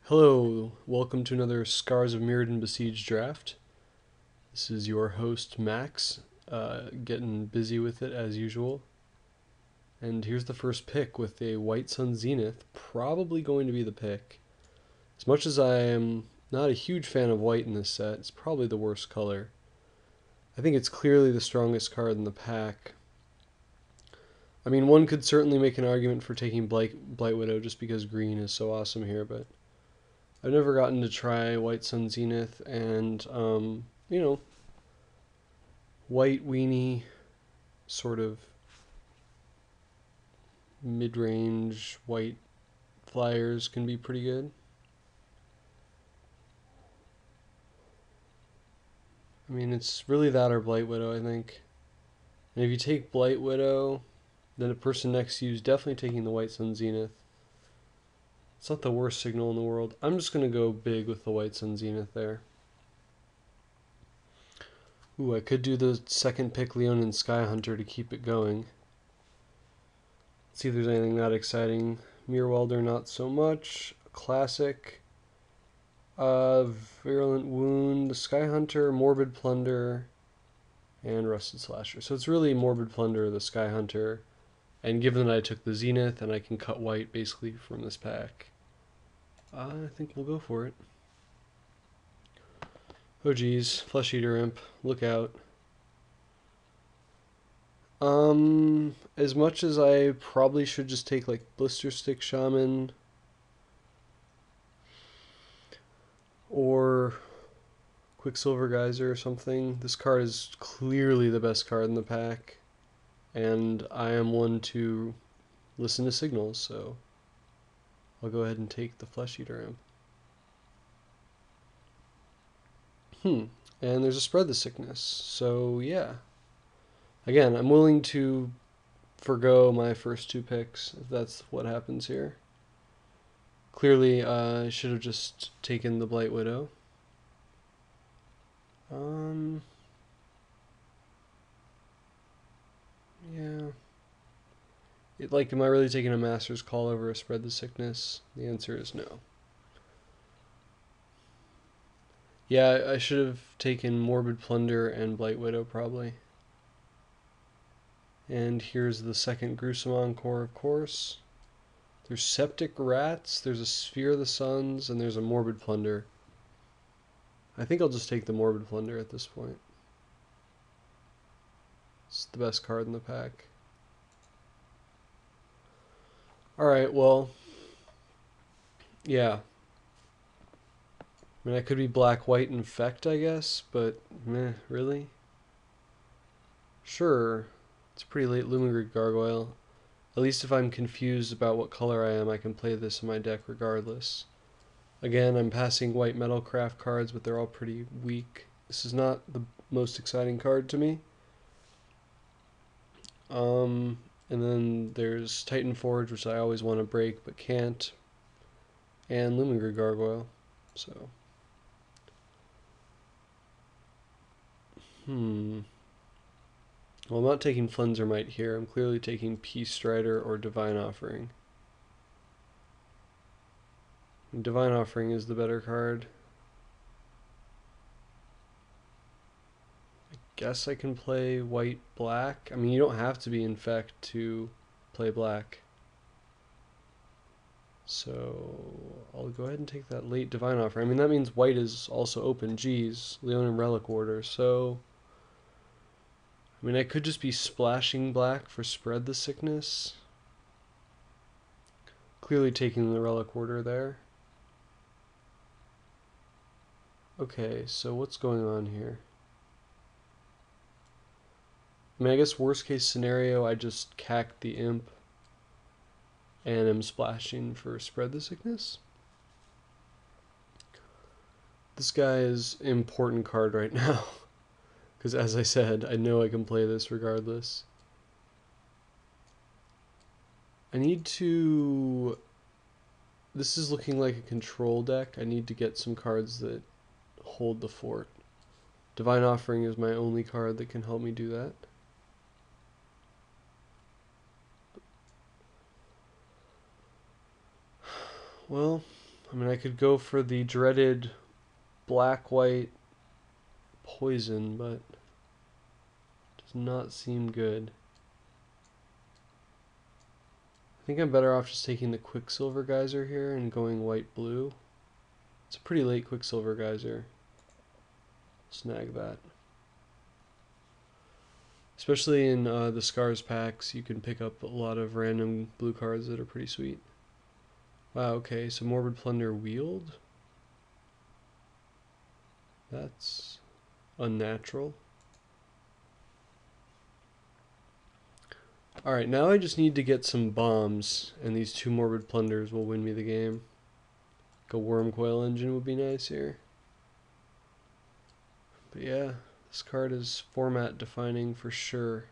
Hello, welcome to another Scars of Mirrodin Besieged draft. This is your host, Max, getting busy with it as usual. And here's the first pick with a White Sun Zenith, probably going to be the pick. As much as I am not a huge fan of white in this set, it's probably the worst color. I think it's clearly the strongest card in the pack. I mean, one could certainly make an argument for taking Blight Widow just because green is so awesome here, but I've never gotten to try White Sun Zenith, and, white weenie sort of mid-range white flyers can be pretty good. I mean, it's really that or Blight Widow, I think. And if you take Blight Widow, then the person next to you is definitely taking the White Sun Zenith. It's not the worst signal in the world. I'm just going to go big with the White Sun Zenith there. Ooh, I could do the second pick Leonin Sky Hunter to keep it going. Let's see if there's anything that exciting. Mirror Welder, not so much. Classic. Virulent Wound, the Sky Hunter, Morbid Plunder, and Rusted Slasher. So it's really Morbid Plunder, the Sky Hunter. And given that I took the Zenith and I can cut white basically from this pack, I think we'll go for it. Oh geez, Flesh Eater Imp, look out. As much as I probably should just take like Blister Stick Shaman or Quicksilver Geyser or something, this card is clearly the best card in the pack, and I am one to listen to signals, so I'll go ahead and take the Flesh Eater Imp. And there's a Spread the Sickness, so yeah. Again, I'm willing to forgo my first two picks if that's what happens here. Clearly, I should have just taken the Blight Widow. Yeah. Am I really taking a Master's Call over a Spread the Sickness? The answer is no. Yeah, I should have taken Morbid Plunder and Blight Widow probably. And here's the second Gruesome Encore, of course. There's Septic Rats, there's a Sphere of the Suns, and there's a Morbid Plunder. I think I'll just take the Morbid Plunder at this point. It's the best card in the pack. Alright, well, yeah. I mean, I could be Black-White Infect, I guess, but meh, really? Sure, it's a pretty late Lumigrid Gargoyle. At least if I'm confused about what color I am, I can play this in my deck regardless. Again, I'm passing white Metalcraft cards, but they're all pretty weak. This is not the most exciting card to me. And then there's Titan Forge, which I always want to break but can't, and Lumigrid Gargoyle. So, well, I'm not taking Flenzermite here. I'm clearly taking Peace Strider or Divine Offering. Divine Offering is the better card. I guess I can play white-black. I mean, you don't have to be Infect to play black. So I'll go ahead and take that late Divine Offering. I mean, that means white is also open. Geez, Leonin Relic Order. So, I mean, I could just be splashing black for Spread the Sickness. Clearly taking the Relic Order there. Okay, so what's going on here? I mean, I guess worst case scenario, I just cack the Imp and am splashing for Spread the Sickness. This guy is an important card right now, because as I said, I know I can play this regardless. I need to... This is looking like a control deck. I need to get some cards that hold the fort. Divine Offering is my only card that can help me do that. Well, I mean, I could go for the dreaded black-white poison, but it does not seem good. I think I'm better off just taking the Quicksilver Geyser here and going white-blue. It's a pretty late Quicksilver Geyser. Snag that. Especially in the Scars packs, you can pick up a lot of random blue cards that are pretty sweet. Wow, okay, so Morbid Plunder Wield? That's unnatural. Alright, now I just need to get some bombs, and these two Morbid Plunders will win me the game. Like a Worm Coil Engine would be nice here. But yeah, this card is format defining for sure.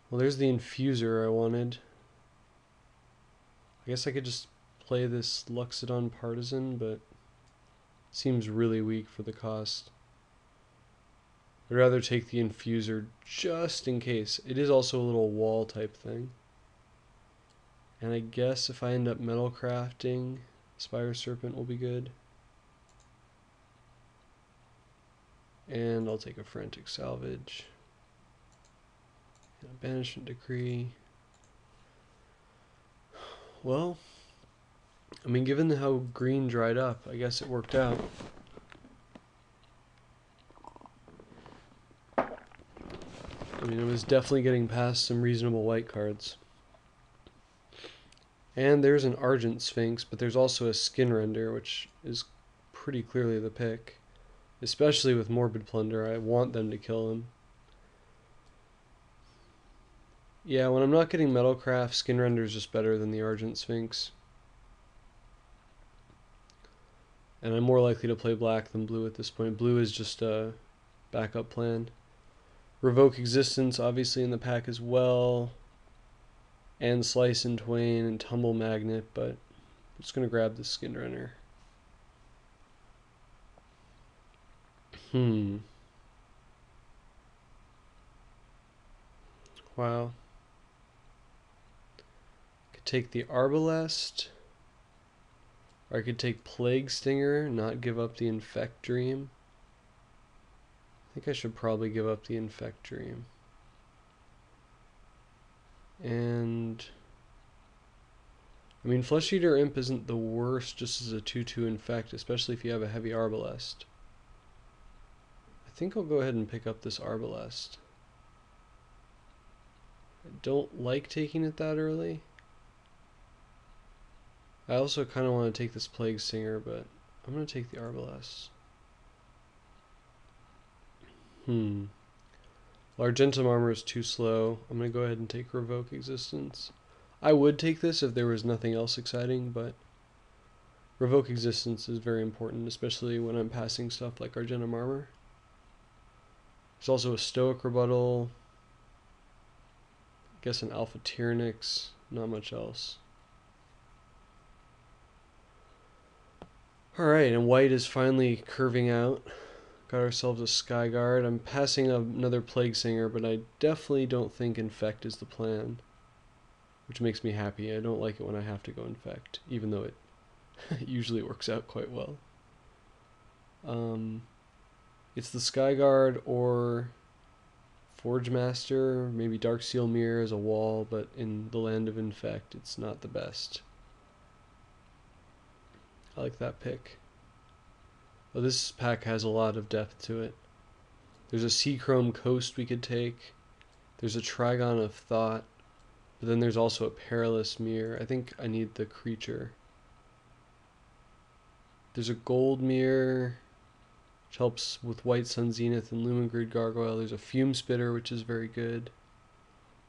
Well, there's the Infuser I wanted. I guess I could just play this Luxodon Partisan, but it seems really weak for the cost. I'd rather take the Infuser just in case. It is also a little wall type thing. And I guess if I end up metal crafting, Spire Serpent will be good. And I'll take a Frantic Salvage. And a Banishment Decree. Well, I mean, given how green dried up, I guess it worked out. I mean, it was definitely getting past some reasonable white cards. And there's an Argent Sphinx, but there's also a Skinrender, which is pretty clearly the pick. Especially with Morbid Plunder, I want them to kill him. Yeah, when I'm not getting Metalcraft, Skinrender is just better than the Argent Sphinx. And I'm more likely to play black than blue at this point. Blue is just a backup plan. Revoke Existence, obviously, in the pack as well. And Slice and Twain and Tumble Magnet, but I'm just going to grab the Skinrender. Wow. Could take the Arbalest. Or I could take Plague Stinger, not give up the Infect Dream. I think I should probably give up the Infect Dream. And I mean, Flesh Eater Imp isn't the worst just as a 2/2 Infect, especially if you have a heavy Arbalest. I think I'll go ahead and pick up this Arbalest. I don't like taking it that early. I also kind of want to take this Plague Singer, but I'm going to take the Arbalest. Argentum Armor is too slow. I'm going to go ahead and take Revoke Existence. I would take this if there was nothing else exciting, but Revoke Existence is very important, especially when I'm passing stuff like Argentum Armor. There's also a Stoic Rebuttal. I guess an Alpha Tyrannix. Not much else. Alright, and white is finally curving out. Got ourselves a Skyguard. I'm passing another Plague Singer, but I definitely don't think Infect is the plan. Which makes me happy. I don't like it when I have to go Infect, even though it usually works out quite well. It's the Skyguard or Forge Master, maybe Darksteel Mirror as a wall, but in the land of Infect, it's not the best. I like that pick. Oh, this pack has a lot of depth to it. There's a Seachrome Coast we could take. There's a Trigon of Thought. But then there's also a Perilous Mirror. I think I need the creature. There's a Gold Mirror, which helps with White Sun Zenith and Lumengrid Gargoyle. There's a Fume Spitter, which is very good.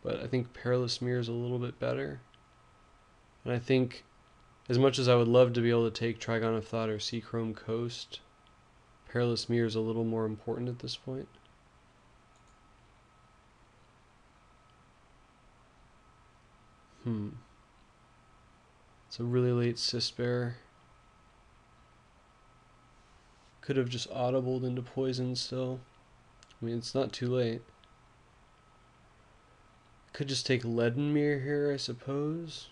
But I think Perilous Mirror is a little bit better. And I think, as much as I would love to be able to take Trigon of Thought or Seachrome Coast, Perilous Mirror is a little more important at this point. It's a really late Cisbear. Could have just audibled into poison still. I mean, it's not too late. Could just take Leaden Mirror here, I suppose.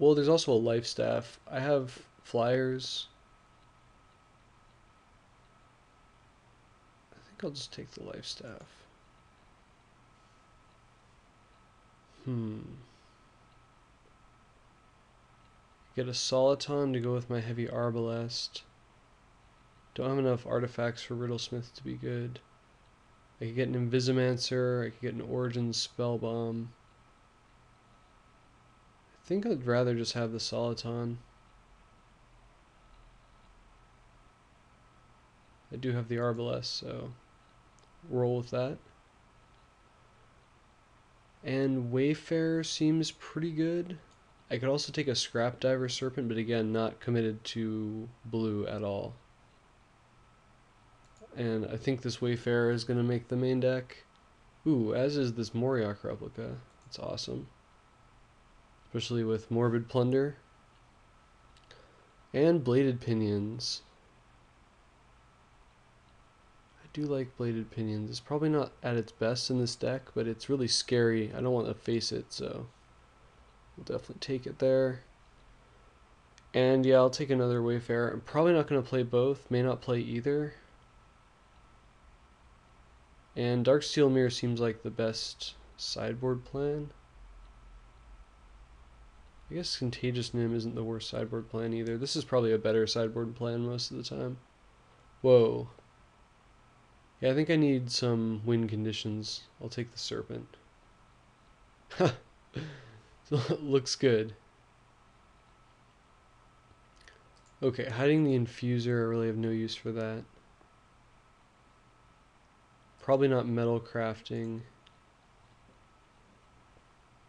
Well, there's also a life staff. I have flyers. I think I'll just take the life staff. Get a soliton to go with my heavy arbalest. Don't have enough artifacts for Riddlesmith to be good. I could get an Invisimancer. I could get an Origin Spellbomb. I think I'd rather just have the soliton. I do have the arbalest, so roll with that. And Wayfarer seems pretty good. I could also take a Scrap Diver Serpent, but again, not committed to blue at all. And I think this Wayfarer is going to make the main deck. Ooh, as is this Moriok replica. That's awesome. Especially with Morbid Plunder. And Bladed Pinions. I do like Bladed Pinions. It's probably not at its best in this deck, but it's really scary. I don't want to face it, so we'll definitely take it there. And yeah, I'll take another Wayfarer. I'm probably not going to play both. May not play either. And Darksteel Mirror seems like the best sideboard plan. I guess Contagious Nim isn't the worst sideboard plan either. This is probably a better sideboard plan most of the time. Whoa. Yeah, I think I need some win conditions. I'll take the Serpent. Looks good. Okay, hiding the Infuser, I really have no use for that. Probably not metal crafting.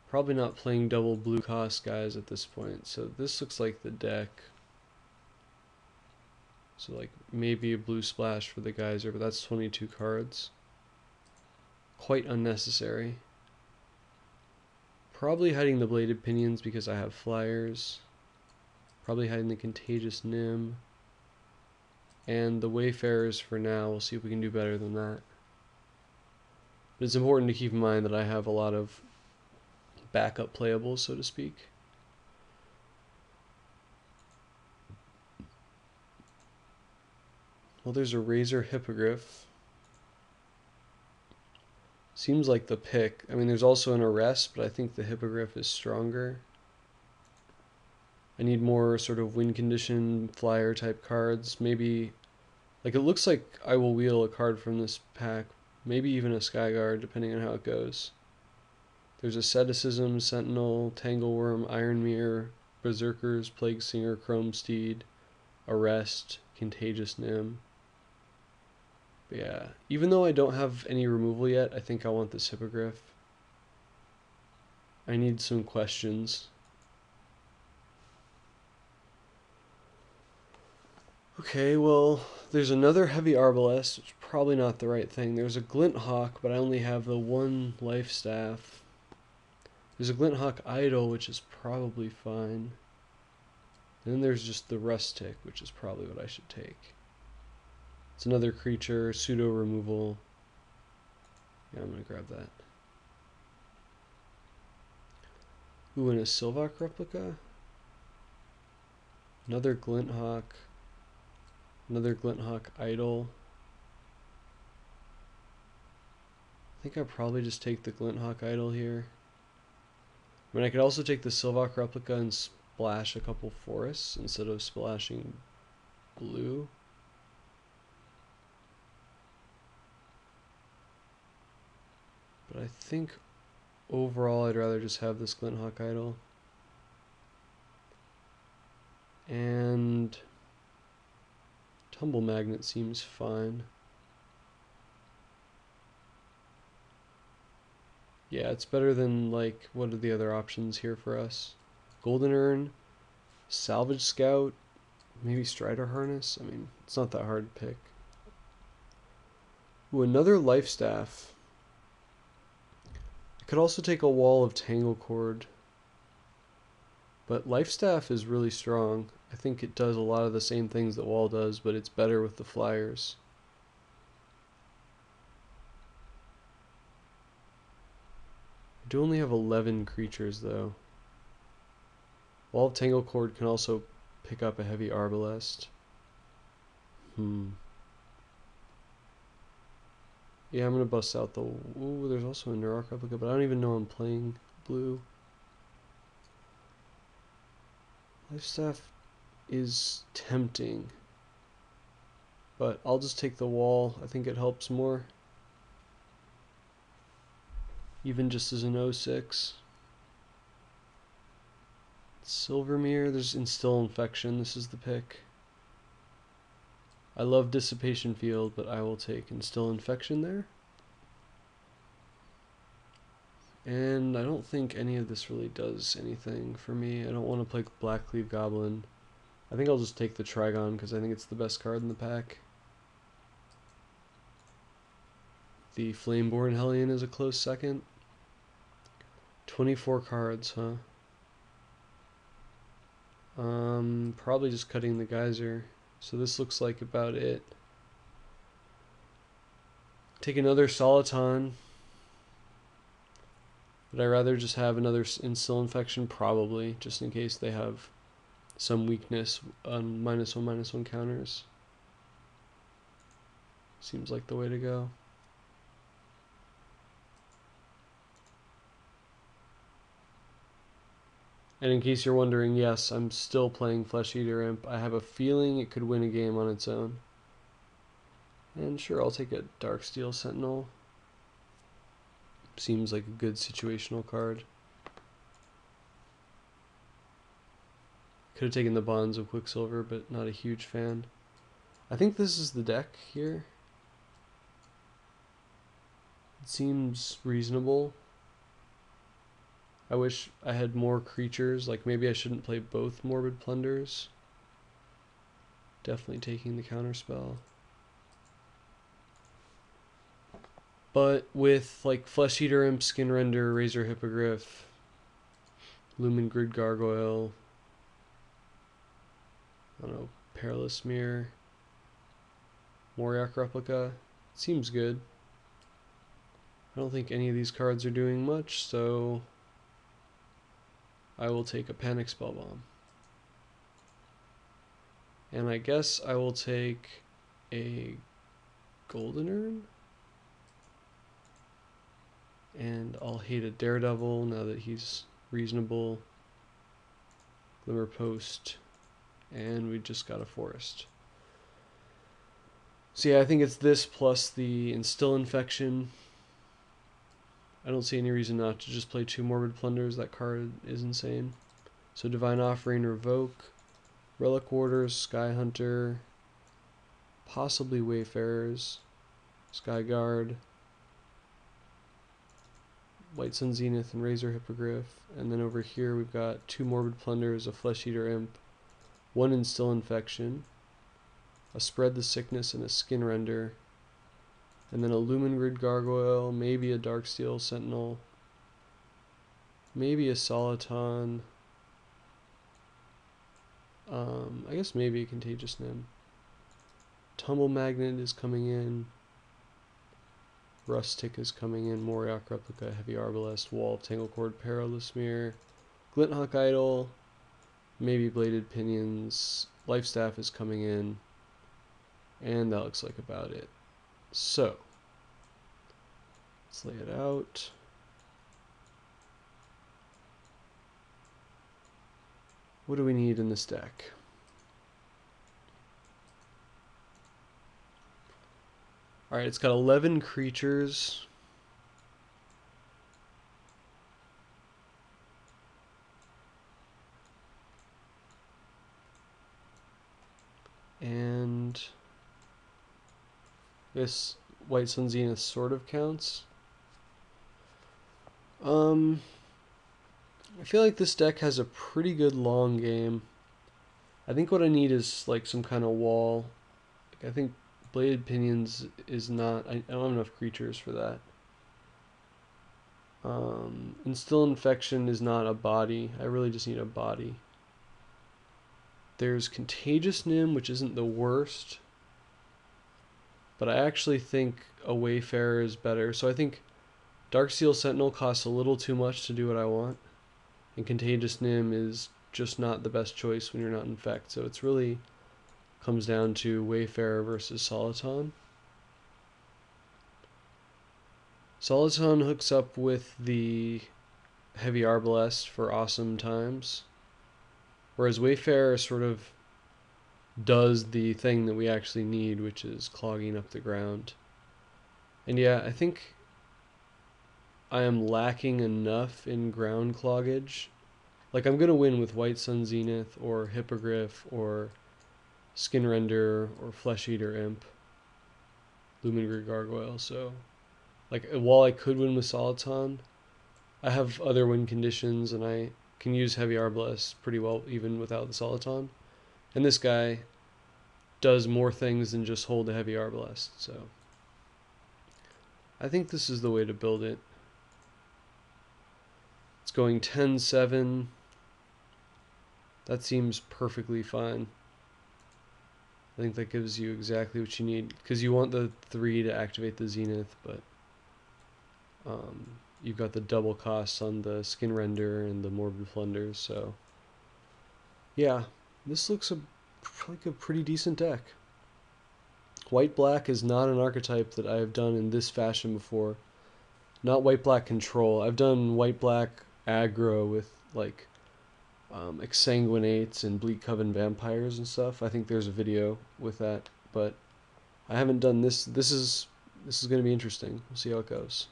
Probably not playing double blue cost guys at this point. So this looks like the deck. So like maybe a blue splash for the geyser, but that's 22 cards. Quite unnecessary. Probably hiding the Bladed Pinions because I have flyers. Probably hiding the Contagious Nim. And the Wayfarers for now. We'll see if we can do better than that. But it's important to keep in mind that I have a lot of backup playables, so to speak. Well, there's a Razor Hippogriff. Seems like the pick. I mean, there's also an Arrest, but I think the Hippogriff is stronger. I need more sort of win condition flyer type cards. Maybe, like, it looks like I will wheel a card from this pack. Maybe even a Skyguard, depending on how it goes. There's Asceticism, Sentinel, Tangleworm, Iron Mirror, Berserkers, Plague Singer, Chrome Steed, Arrest, Contagious Nim. But yeah, even though I don't have any removal yet, I think I want this Hippogriff. I need some questions. Okay, well, there's another Heavy Arbalest, which is probably not the right thing. There's a Glint Hawk, but I only have the one life staff. There's a Glint Hawk Idol, which is probably fine. And then there's just the Rustic, which is probably what I should take. It's another creature, pseudo removal. Yeah, I'm going to grab that. Ooh, and a Sylvok replica? Another Glint Hawk. Another Glint Hawk Idol. I think I'll probably just take the Glint Hawk Idol here. I mean, I could also take the Sylvok replica and splash a couple forests instead of splashing blue. But I think overall I'd rather just have this Glint Hawk Idol. And Tumble Magnet seems fine. Yeah, it's better than, like, what are the other options here for us? Golden Urn, Salvage Scout, maybe Strider Harness. I mean, it's not that hard to pick. Ooh, another Life Staff. I could also take a Wall of Tanglecord. But Life Staff is really strong. I think it does a lot of the same things that Wall does, but it's better with the flyers. I do only have 11 creatures, though. Wall of Tangle Cord can also pick up a heavy Arbalest. Yeah, I'm gonna bust out the... Ooh, there's also a Neurarch replica, but I don't even know I'm playing blue. Lifestaff is tempting, but I'll just take the wall. I think it helps more. Even just as an 06. Silvermere, there's Instill Infection. This is the pick. I love Dissipation Field, but I will take Instill Infection there. And I don't think any of this really does anything for me. I don't want to play Blackcleave Goblin. I think I'll just take the Trigon because I think it's the best card in the pack. The Flameborn Hellion is a close second. 24 cards, huh? Probably just cutting the Geyser. So this looks like about it. Take another Soliton. Would I rather just have another Instill Infection? Probably, just in case they have some weakness on -1/-1 counters. Seems like the way to go. And in case you're wondering, yes, I'm still playing Flesh Eater Imp. I have a feeling it could win a game on its own. And sure, I'll take a Darksteel Sentinel. Seems like a good situational card. Could have taken the Bonds of Quicksilver, but not a huge fan. I think this is the deck here. It seems reasonable. I wish I had more creatures, like maybe I shouldn't play both Morbid Plunders. Definitely taking the counterspell. But with like Flesh Eater Imp, Skinrender, Razor Hippogriff, Lumen Grid Gargoyle, I don't know, Perilous Mirror, Moriarch Replica, seems good. I don't think any of these cards are doing much, so I will take a Panic Spellbomb. And I guess I will take a Golden Urn. And I'll hate a Daredevil now that he's reasonable. Glimmer Post. And we just got a Forest. So yeah, I think it's this plus the Instill Infection. I don't see any reason not to just play 2 Morbid Plunders. That card is insane. So Divine Offering, Revoke, Relic Warders, Sky Hunter, possibly Wayfarers, Sky Guard, White Sun Zenith, and Razor Hippogriff. And then over here we've got 2 Morbid Plunders, a Flesh Eater Imp, 1 Instill Infection, a Spread the Sickness, and a Skinrender. And then a Lumen Grid Gargoyle, maybe a Darksteel Sentinel, maybe a Soliton, I guess maybe a Contagious Nim. Tumble Magnet is coming in, Rustic is coming in, Moriarch Replica, Heavy Arbalest, Wall of Tangle Cord, Perilous Mirror, Glinthawk Idol, maybe Bladed Pinions, Lifestaff is coming in, and that looks like about it. So, let's lay it out. What do we need in this deck? Alright, it's got 11 creatures. And I guess White Sun Zenith sort of counts. I feel like this deck has a pretty good long game. I think what I need is like some kind of wall. I think Bladed Pinions is not... I don't have enough creatures for that. Instill Infection is not a body. I really just need a body. There's Contagious Nim, which isn't the worst. But I actually think a Wayfarer is better. So I think Darksteel Sentinel costs a little too much to do what I want. And Contagious Nim is just not the best choice when you're not infect. So it's really comes down to Wayfarer versus Soliton. Soliton hooks up with the Heavy Arbalest for awesome times, whereas Wayfarer sort of does the thing that we actually need, which is clogging up the ground. And yeah, I think I am lacking enough in ground cloggage. Like, I'm going to win with White Sun Zenith or Hippogriff or Skinrender or Flesh Eater Imp, Luminary Gargoyle. So, like, while I could win with Soliton, I have other win conditions and I can use Heavy Arbalest pretty well even without the Soliton. And this guy does more things than just hold a Heavy Arbalest. So, I think this is the way to build it. It's going 10-7. That seems perfectly fine. I think that gives you exactly what you need, because you want the 3 to activate the Zenith, but you've got the double costs on the Skinrender and the Morbid Plunders, so yeah, this looks like a pretty decent deck. White-black is not an archetype that I have done in this fashion before. Not white-black control. I've done white-black aggro with, like, Exsanguinates and Bleak Coven Vampires and stuff. I think there's a video with that, but I haven't done this. This is going to be interesting. We'll see how it goes.